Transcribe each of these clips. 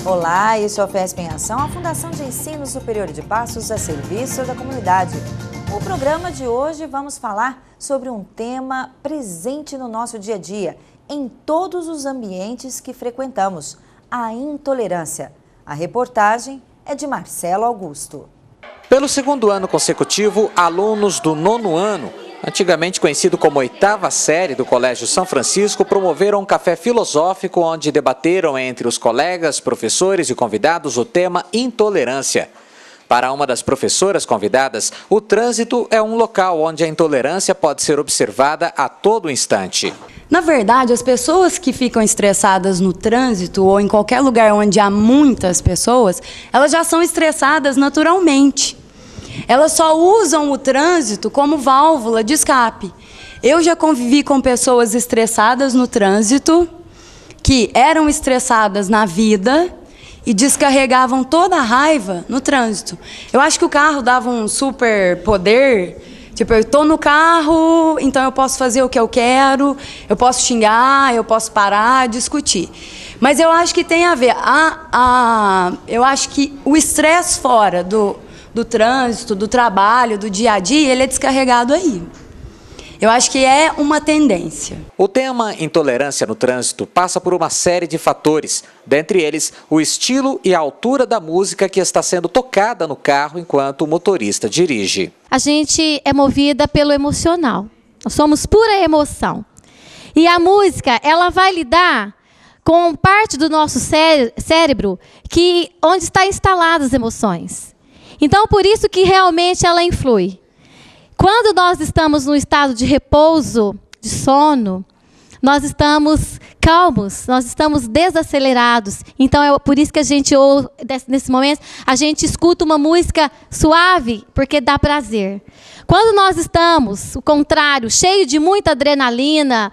Olá, isso é o FESP em Ação, a Fundação de Ensino Superior de Passos a serviço da comunidade. No programa de hoje vamos falar sobre um tema presente no nosso dia a dia, em todos os ambientes que frequentamos, a intolerância. A reportagem é de Marcelo Augusto. Pelo segundo ano consecutivo, alunos do 9º ano, antigamente conhecido como 8ª série do Colégio São Francisco, promoveram um café filosófico onde debateram entre os colegas, professores e convidados o tema intolerância. Para uma das professoras convidadas, o trânsito é um local onde a intolerância pode ser observada a todo instante. Na verdade, as pessoas que ficam estressadas no trânsito ou em qualquer lugar onde há muitas pessoas, elas já são estressadas naturalmente. Elas só usam o trânsito como válvula de escape. Eu já convivi com pessoas estressadas no trânsito, que eram estressadas na vida e descarregavam toda a raiva no trânsito. Eu acho que o carro dava um super poder. Tipo, eu estou no carro, então eu posso fazer o que eu quero, eu posso xingar, eu posso parar, discutir. Mas eu acho que tem a ver. Eu acho que o estresse fora do trânsito, do trabalho, do dia a dia, ele é descarregado aí. Eu acho que é uma tendência. O tema intolerância no trânsito passa por uma série de fatores, dentre eles o estilo e a altura da música que está sendo tocada no carro enquanto o motorista dirige. A gente é movida pelo emocional. Nós somos pura emoção. E a música, ela vai lidar com parte do nosso cérebro onde está instaladas as emoções. Então, por isso que realmente ela influi. Quando nós estamos no estado de repouso, de sono, nós estamos calmos, nós estamos desacelerados. Então, é por isso que a gente, nesse momento, a gente escuta uma música suave, porque dá prazer. Quando nós estamos, o contrário, cheio de muita adrenalina,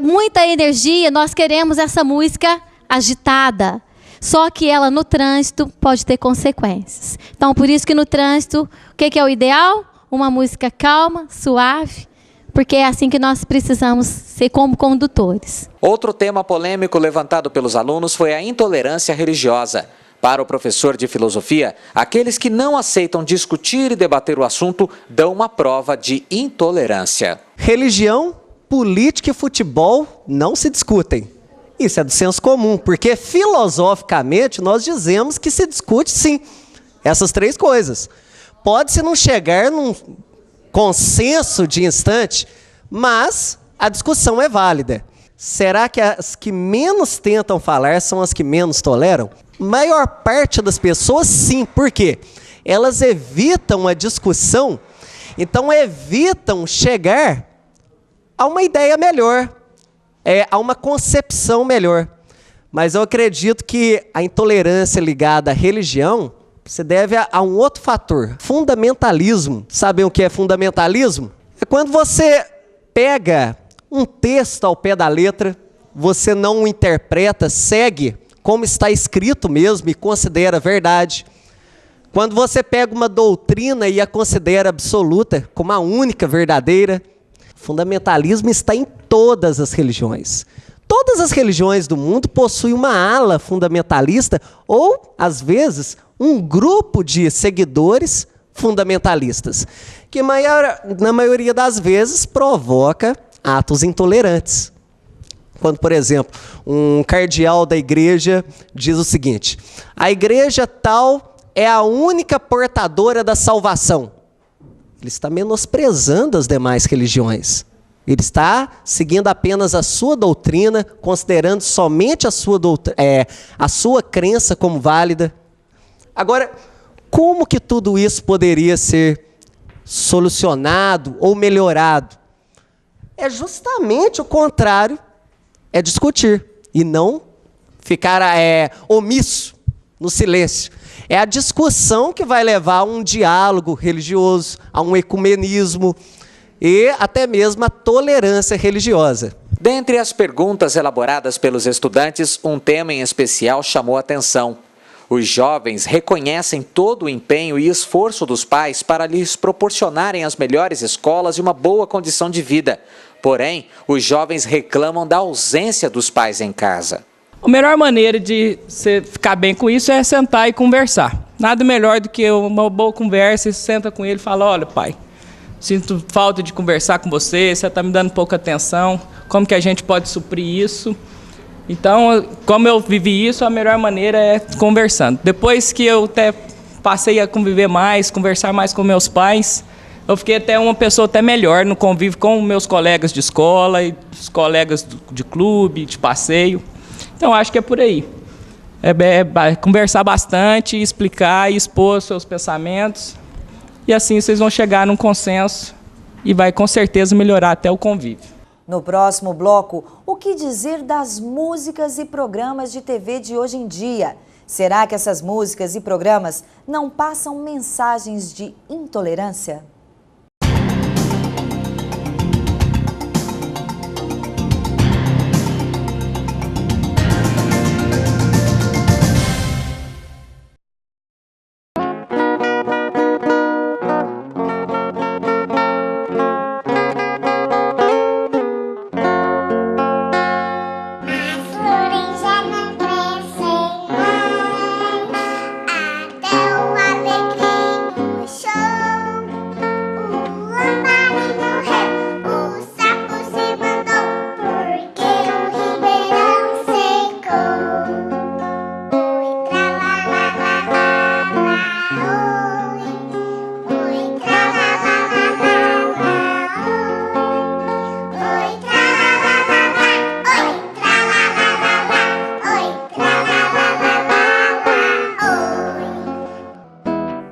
muita energia, nós queremos essa música agitada. Só que ela, no trânsito, pode ter consequências. Então, por isso que no trânsito, o que é o ideal? Uma música calma, suave, porque é assim que nós precisamos ser como condutores. Outro tema polêmico levantado pelos alunos foi a intolerância religiosa. Para o professor de filosofia, aqueles que não aceitam discutir e debater o assunto dão uma prova de intolerância. Religião, política e futebol não se discutem. Isso é do senso comum, porque filosoficamente nós dizemos que se discute sim essas três coisas. Pode-se não chegar num consenso de instante, mas a discussão é válida. Será que as que menos tentam falar são as que menos toleram? Maior parte das pessoas, sim. Por quê? Elas evitam a discussão, então evitam chegar a uma ideia melhor, a uma concepção melhor. Mas eu acredito que a intolerância ligada à religião se deve a um outro fator, fundamentalismo. Sabem o que é fundamentalismo? É quando você pega um texto ao pé da letra, você não o interpreta, segue como está escrito mesmo e considera verdade. Quando você pega uma doutrina e a considera absoluta, como a única verdadeira. Fundamentalismo está em todas as religiões. Todas as religiões do mundo possuem uma ala fundamentalista ou, às vezes, um grupo de seguidores fundamentalistas, que na maioria das vezes provoca atos intolerantes. Quando, por exemplo, um cardeal da igreja diz o seguinte: a igreja tal é a única portadora da salvação. Ele está menosprezando as demais religiões. Ele está seguindo apenas a sua doutrina, considerando somente a sua crença como válida. Agora, como que tudo isso poderia ser solucionado ou melhorado? É justamente o contrário, é discutir e não ficar omisso, no silêncio. É a discussão que vai levar a um diálogo religioso, a um ecumenismo e até mesmo a tolerância religiosa. Dentre as perguntas elaboradas pelos estudantes, um tema em especial chamou a atenção. Os jovens reconhecem todo o empenho e esforço dos pais para lhes proporcionarem as melhores escolas e uma boa condição de vida. Porém, os jovens reclamam da ausência dos pais em casa. A melhor maneira de você ficar bem com isso é sentar e conversar. Nada melhor do que uma boa conversa, você senta com ele e fala, olha, pai, sinto falta de conversar com você, você está me dando pouca atenção, como que a gente pode suprir isso? Então, como eu vivi isso, a melhor maneira é conversando. Depois que eu até passei a conviver mais, conversar mais com meus pais, eu fiquei até uma pessoa até melhor no convívio com meus colegas de escola e os colegas de clube, de passeio. Então, acho que é por aí. É conversar bastante, explicar e expor seus pensamentos. E assim vocês vão chegar num consenso e vai com certeza melhorar até o convívio. No próximo bloco, o que dizer das músicas e programas de TV de hoje em dia? Será que essas músicas e programas não passam mensagens de intolerância?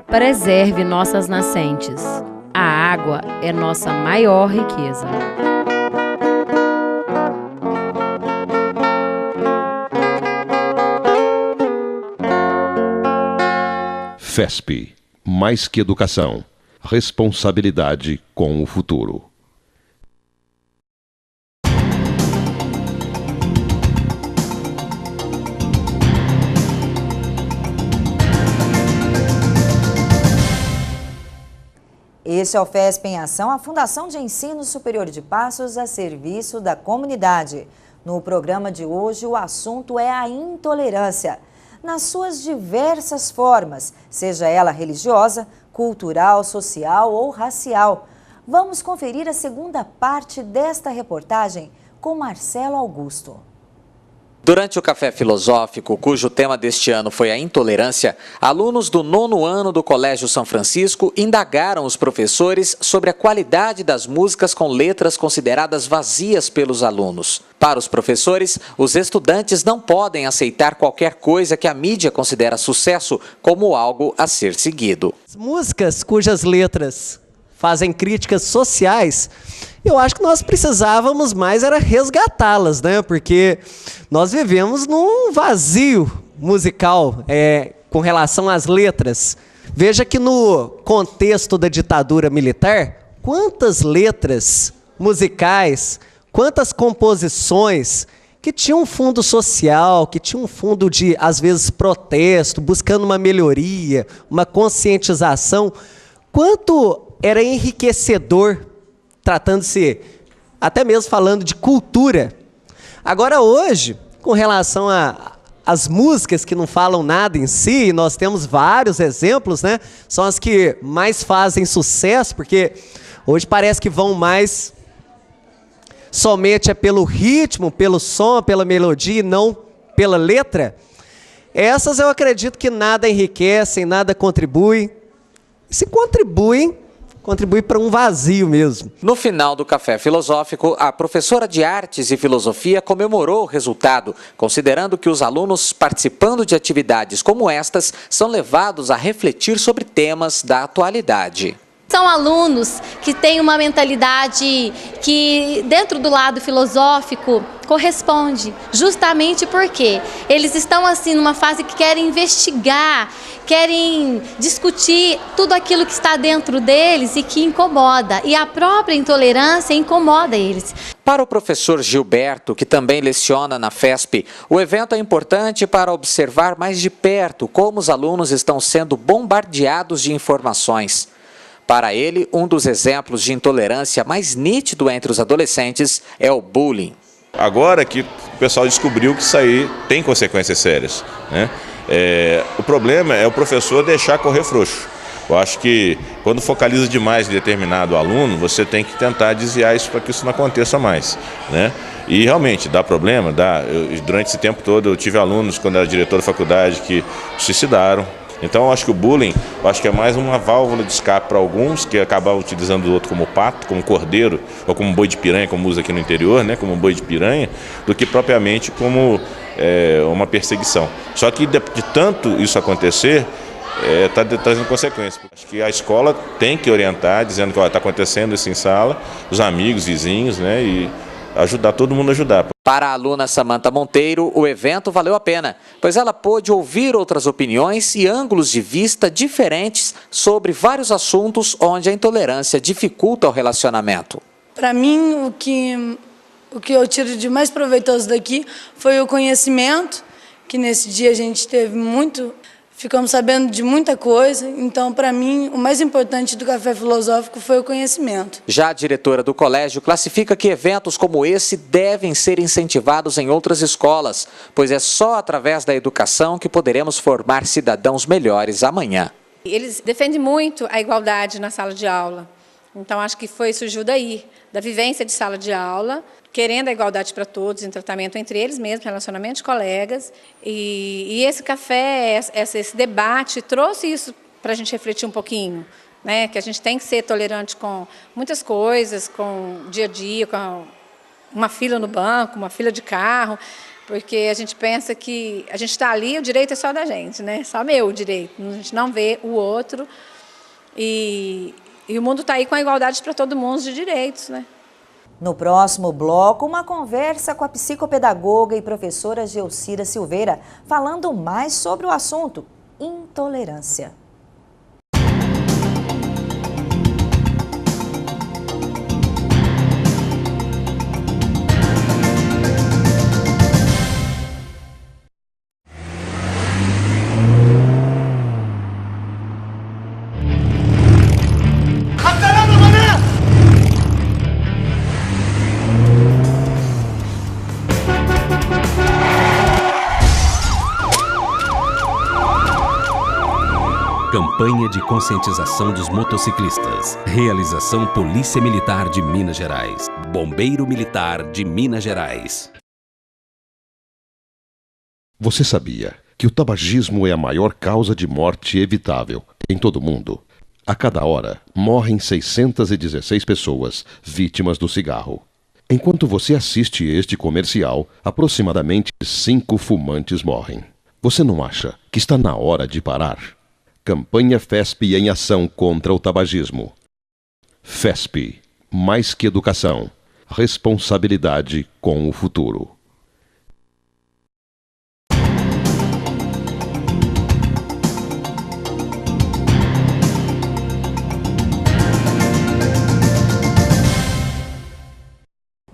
Preserve nossas nascentes. A água é nossa maior riqueza. FESP, mais que educação, responsabilidade com o futuro. Este é o FESP em Ação, a Fundação de Ensino Superior de Passos a serviço da comunidade. No programa de hoje, o assunto é a intolerância, nas suas diversas formas, seja ela religiosa, cultural, social ou racial. Vamos conferir a segunda parte desta reportagem com Marcelo Augusto. Durante o Café Filosófico, cujo tema deste ano foi a intolerância, alunos do 9º ano do Colégio São Francisco indagaram os professores sobre a qualidade das músicas com letras consideradas vazias pelos alunos. Para os professores, os estudantes não podem aceitar qualquer coisa que a mídia considera sucesso como algo a ser seguido. Músicas cujas letras fazem críticas sociais, eu acho que nós precisávamos mais era resgatá-las, né? Porque nós vivemos num vazio musical com relação às letras. Veja que no contexto da ditadura militar, quantas letras musicais, quantas composições que tinham um fundo social, que tinham um fundo de, às vezes, protesto, buscando uma melhoria, uma conscientização, quanto era enriquecedor, tratando-se, até mesmo falando de cultura. Agora hoje, com relação às músicas que não falam nada em si, nós temos vários exemplos, né? São as que mais fazem sucesso, porque hoje parece que vão mais somente pelo ritmo, pelo som, pela melodia, e não pela letra. Essas eu acredito que nada enriquecem, nada contribuem. Se contribuem para um vazio mesmo. No final do Café Filosófico, a professora de Artes e Filosofia comemorou o resultado, considerando que os alunos participando de atividades como estas são levados a refletir sobre temas da atualidade. São alunos que têm uma mentalidade que, dentro do lado filosófico, corresponde, justamente porque eles estão assim numa fase que querem investigar, querem discutir tudo aquilo que está dentro deles e que incomoda. E a própria intolerância incomoda eles. Para o professor Gilberto, que também leciona na FESP, o evento é importante para observar mais de perto como os alunos estão sendo bombardeados de informações. Para ele, um dos exemplos de intolerância mais nítido entre os adolescentes é o bullying. Agora que o pessoal descobriu que isso aí tem consequências sérias, né? O problema é o professor deixar correr frouxo. Eu acho que quando focaliza demais em determinado aluno, você tem que tentar desviar isso para que isso não aconteça mais, né? E realmente dá problema, dá. Durante esse tempo todo eu tive alunos, quando era diretor da faculdade, que suicidaram. Então eu acho que o bullying, eu acho que é mais uma válvula de escape para alguns, que acabavam utilizando o outro como pato, como cordeiro, ou como boi de piranha, como usa aqui no interior, né? Como boi de piranha, do que propriamente como uma perseguição. Só que de tanto isso acontecer, está trazendo consequências. Acho que a escola tem que orientar, dizendo que está acontecendo isso em sala, os amigos, vizinhos, né, e ajudar, todo mundo a ajudar. Para a aluna Samanta Monteiro, o evento valeu a pena, pois ela pôde ouvir outras opiniões e ângulos de vista diferentes sobre vários assuntos onde a intolerância dificulta o relacionamento. Para mim, o que eu tiro de mais proveitoso daqui foi o conhecimento, que nesse dia a gente teve muito. Ficamos sabendo de muita coisa, então, para mim, o mais importante do Café Filosófico foi o conhecimento. Já a diretora do colégio classifica que eventos como esse devem ser incentivados em outras escolas, pois é só através da educação que poderemos formar cidadãos melhores amanhã. Eles defendem muito a igualdade na sala de aula, então acho que surgiu daí, da vivência de sala de aula, querendo a igualdade para todos, em tratamento entre eles mesmos, relacionamento de colegas. E esse café, esse debate, trouxe isso para a gente refletir um pouquinho, né? Que a gente tem que ser tolerante com muitas coisas, com o dia a dia, com uma fila no banco, uma fila de carro, porque a gente pensa que a gente está ali, o direito é só da gente, né? Só meu direito, a gente não vê o outro. E o mundo está aí com a igualdade para todo mundo de direitos, né? No próximo bloco, uma conversa com a psicopedagoga e professora Geucira Silveira, falando mais sobre o assunto intolerância. Campanha de conscientização dos motociclistas. Realização Polícia Militar de Minas Gerais. Bombeiro Militar de Minas Gerais. Você sabia que o tabagismo é a maior causa de morte evitável em todo o mundo? A cada hora, morrem 616 pessoas vítimas do cigarro. Enquanto você assiste este comercial, aproximadamente 5 fumantes morrem. Você não acha que está na hora de parar? Campanha FESP em ação contra o tabagismo. FESP, mais que educação, responsabilidade com o futuro.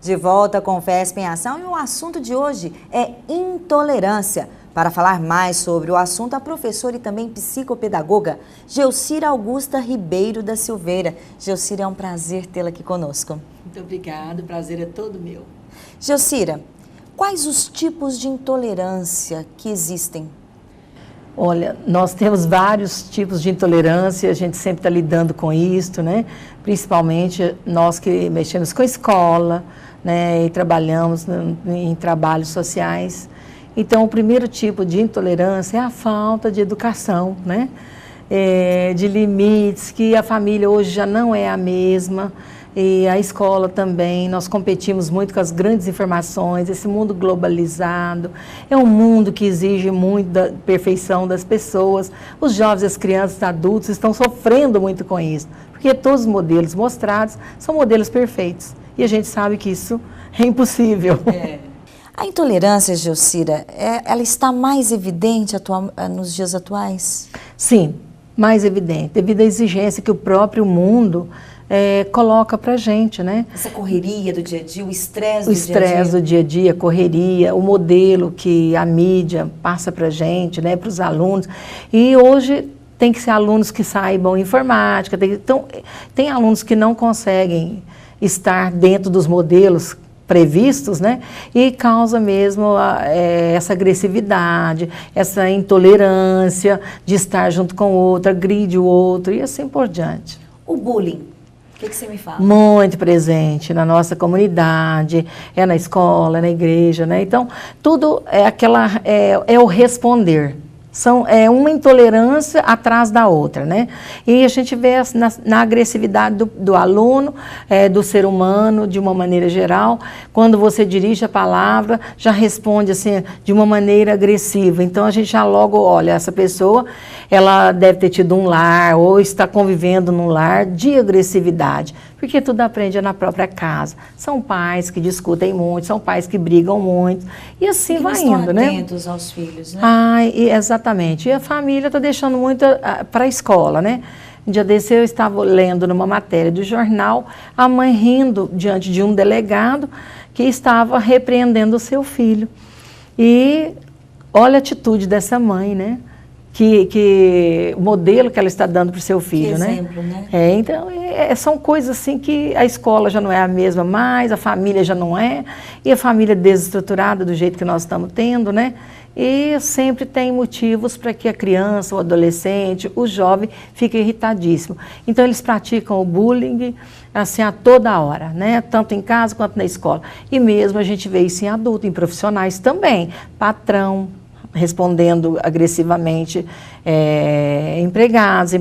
De volta com o FESP em ação e o assunto de hoje é intolerância. Para falar mais sobre o assunto, a professora e também psicopedagoga Geucira Augusta Ribeiro da Silveira. Geucira, é um prazer tê-la aqui conosco. Muito obrigada, o prazer é todo meu. Geucira, quais os tipos de intolerância que existem? Olha, nós temos vários tipos de intolerância, a gente sempre está lidando com isso, né? Principalmente nós que mexemos com a escola, né? E trabalhamos em trabalhos sociais. Então, o primeiro tipo de intolerância é a falta de educação, né? De limites, que a família hoje já não é a mesma, e a escola também. Nós competimos muito com as grandes informações, esse mundo globalizado, é um mundo que exige muito da perfeição das pessoas. Os jovens, as crianças, os adultos estão sofrendo muito com isso, porque todos os modelos mostrados são modelos perfeitos, e a gente sabe que isso é impossível. A intolerância, Geucira, ela está mais evidente nos dias atuais? Sim, mais evidente, devido à exigência que o próprio mundo coloca para a gente, né? Essa correria do dia a dia, o estresse do dia a dia. O estresse do dia a dia, a correria, o modelo que a mídia passa para a gente, né, para os alunos. E hoje tem que ser alunos que saibam informática, então, tem alunos que não conseguem estar dentro dos modelos previstos, né? E causa mesmo essa agressividade, essa intolerância de estar junto com o outro, agride o outro e assim por diante. O bullying, o que você me fala? Muito presente na nossa comunidade, é na escola, é na igreja, né? Então, tudo é o responder. É uma intolerância atrás da outra, né? E a gente vê na agressividade do aluno, do ser humano, de uma maneira geral. Quando você dirige a palavra, já responde assim, de uma maneira agressiva. Então, a gente já logo olha, essa pessoa, ela deve ter tido um lar, ou está convivendo num lar de agressividade. Porque tudo aprende na própria casa. São pais que discutem muito, são pais que brigam muito, e assim vai indo, né? Atentos aos filhos, né? Exatamente. E a família está deixando muito para a escola, né? Um dia desse eu estava lendo numa matéria do jornal, a mãe rindo diante de um delegado que estava repreendendo o seu filho. E olha a atitude dessa mãe, né? O modelo que ela está dando para o seu filho, que exemplo, né? Então, são coisas assim que a escola já não é a mesma mais, a família já não é, e a família desestruturada do jeito que nós estamos tendo, né? E sempre tem motivos para que a criança, o adolescente, o jovem fique irritadíssimo. Então, eles praticam o bullying assim a toda hora, né? Tanto em casa quanto na escola. E mesmo a gente vê isso em adulto, em profissionais também. Patrão respondendo agressivamente empregados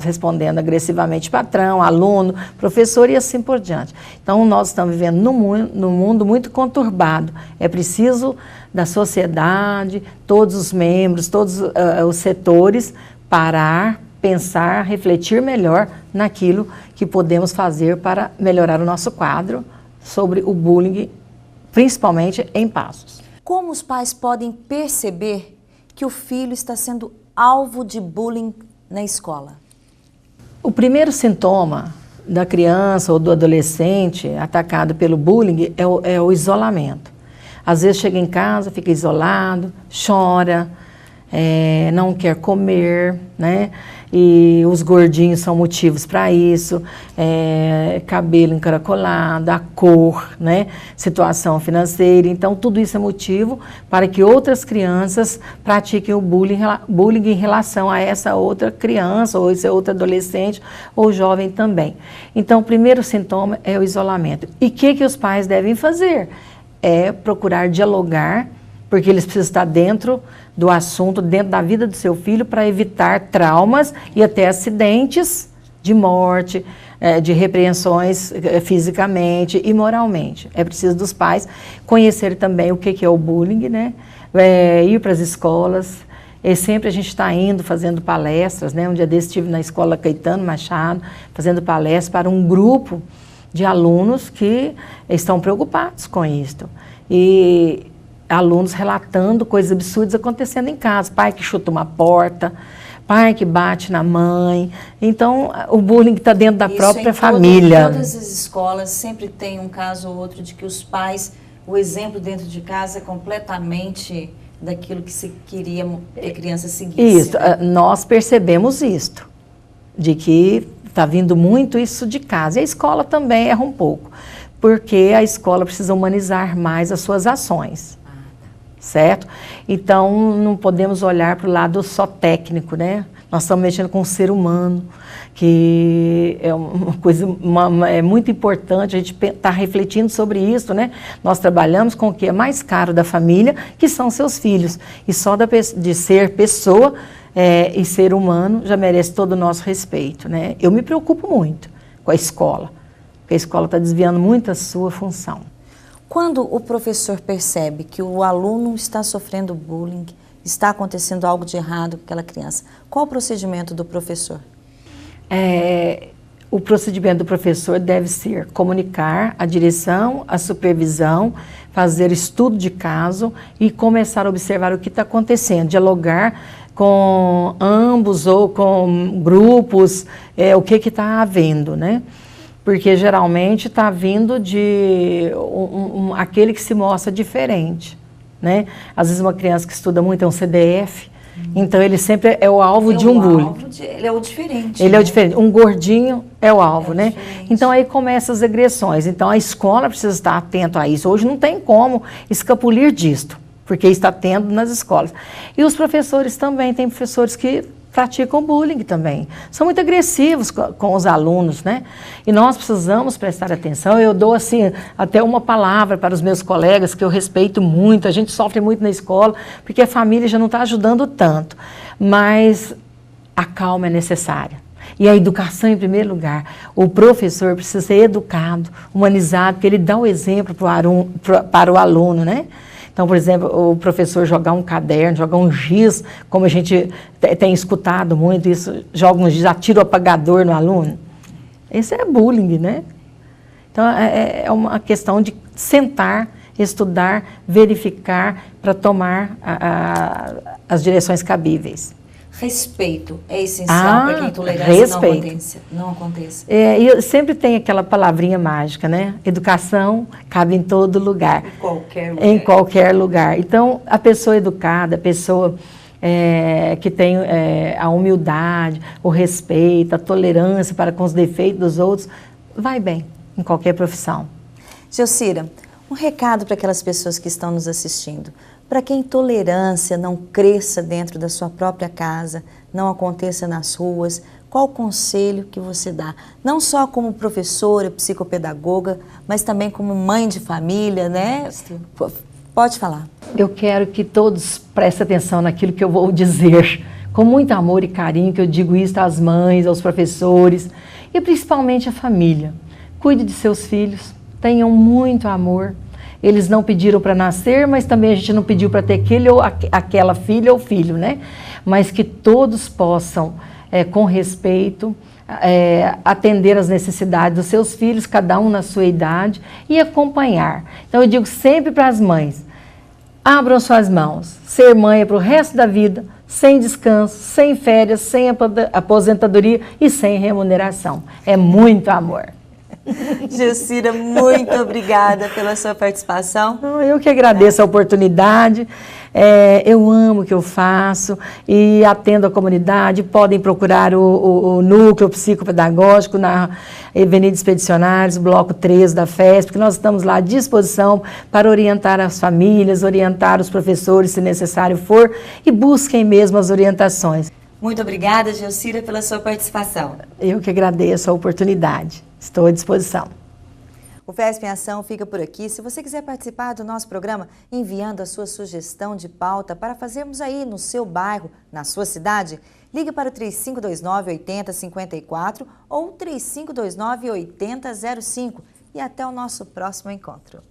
respondendo agressivamente patrão, aluno, professor e assim por diante. Então, nós estamos vivendo num mundo muito conturbado. É preciso da sociedade, todos os membros, todos os setores, parar, pensar, refletir melhor naquilo que podemos fazer para melhorar o nosso quadro sobre o bullying, principalmente em Passos. Como os pais podem perceber que o filho está sendo alvo de bullying na escola? O primeiro sintoma da criança ou do adolescente atacado pelo bullying é o isolamento. Às vezes chega em casa, fica isolado, chora, não quer comer, né? E os gordinhos são motivos para isso, cabelo encaracolado, a cor, né? Situação financeira. Então, tudo isso é motivo para que outras crianças pratiquem o bullying em relação a essa outra criança, ou esse outro adolescente, ou jovem também. Então, o primeiro sintoma é o isolamento. E o que os pais devem fazer? É procurar dialogar, porque eles precisam estar dentro do assunto, dentro da vida do seu filho, para evitar traumas e até acidentes de morte, de repreensões fisicamente e moralmente. É preciso dos pais conhecer também o que é o bullying, né? Ir para as escolas. E sempre a gente está indo, fazendo palestras, né? Um dia desse estive na escola Caetano Machado, fazendo palestras para um grupo de alunos que estão preocupados com isso. E alunos relatando coisas absurdas acontecendo em casa. Pai que chuta uma porta, pai que bate na mãe. Então, o bullying está dentro da própria família. Em todas as escolas sempre tem um caso ou outro de que os pais, o exemplo dentro de casa é completamente daquilo que se queria que a criança seguisse. Isso, né? Nós percebemos isto, de que está vindo muito isso de casa. E a escola também erra um pouco, porque a escola precisa humanizar mais as suas ações. Certo? Então, não podemos olhar para o lado só técnico, né? Nós estamos mexendo com o ser humano, que é uma coisa é muito importante, a gente está refletindo sobre isso, né? Nós trabalhamos com o que é mais caro da família, que são seus filhos. E só de ser pessoa e ser humano já merece todo o nosso respeito, né? Eu me preocupo muito com a escola, porque a escola está desviando muito a sua função. Quando o professor percebe que o aluno está sofrendo bullying, está acontecendo algo de errado com aquela criança, qual o procedimento do professor? O procedimento do professor deve ser comunicar a direção, a supervisão, fazer estudo de caso e começar a observar o que está acontecendo, dialogar com ambos ou com grupos, o que está havendo, né? Porque geralmente está vindo de aquele que se mostra diferente, né? Às vezes uma criança que estuda muito é um CDF, Então, ele sempre é o alvo de um bullying. Ele é o diferente. Ele é o diferente. Um gordinho é o alvo, né? Então, aí começam as agressões. Então, a escola precisa estar atento a isso. Hoje não tem como escapulir disto, porque está tendo nas escolas. E os professores também, tem professores que praticam bullying também. São muito agressivos com os alunos, né? E nós precisamos prestar atenção. Eu dou, assim, até uma palavra para os meus colegas, que eu respeito muito. A gente sofre muito na escola, porque a família já não está ajudando tanto. Mas a calma é necessária. E a educação em primeiro lugar. O professor precisa ser educado, humanizado, porque ele dá o exemplo para o aluno, né? Então, por exemplo, o professor jogar um caderno, jogar um giz, como a gente tem escutado muito isso, joga um giz, atira o apagador no aluno. Isso é bullying, né? Então, é uma questão de sentar, estudar, verificar, para tomar as direções cabíveis. Respeito é essencial para que a intolerância não aconteça. E sempre tem aquela palavrinha mágica, né? Educação cabe em todo lugar. Em qualquer lugar. Então, a pessoa educada, a pessoa que tem a humildade, o respeito, a tolerância para com os defeitos dos outros, vai bem em qualquer profissão. Gelsira, um recado para aquelas pessoas que estão nos assistindo. Para que a intolerância não cresça dentro da sua própria casa, não aconteça nas ruas, qual o conselho que você dá? Não só como professora, psicopedagoga, mas também como mãe de família, né? Pode falar. Eu quero que todos prestem atenção naquilo que eu vou dizer, com muito amor e carinho, que eu digo isso às mães, aos professores e principalmente à família. Cuide de seus filhos, tenham muito amor. Eles não pediram para nascer, mas também a gente não pediu para ter aquele ou aquela filha ou filho, né? Mas que todos possam, com respeito, atender às necessidades dos seus filhos, cada um na sua idade, e acompanhar. Então eu digo sempre para as mães, abram suas mãos. Ser mãe é para o resto da vida, sem descanso, sem férias, sem aposentadoria e sem remuneração. É muito amor. Gelsira, muito obrigada pela sua participação. Eu que agradeço a oportunidade. Eu amo o que eu faço e atendo a comunidade. Podem procurar o Núcleo Psicopedagógico na Avenida Expedicionários, bloco 13 da FESP, porque nós estamos lá à disposição para orientar as famílias, orientar os professores, se necessário for, e busquem mesmo as orientações. Muito obrigada, Gelsira, pela sua participação. Eu que agradeço a oportunidade. Estou à disposição. O FESP em Ação fica por aqui. Se você quiser participar do nosso programa, enviando a sua sugestão de pauta para fazermos aí no seu bairro, na sua cidade, ligue para o 3529-8054 ou 3529-8005. E até o nosso próximo encontro.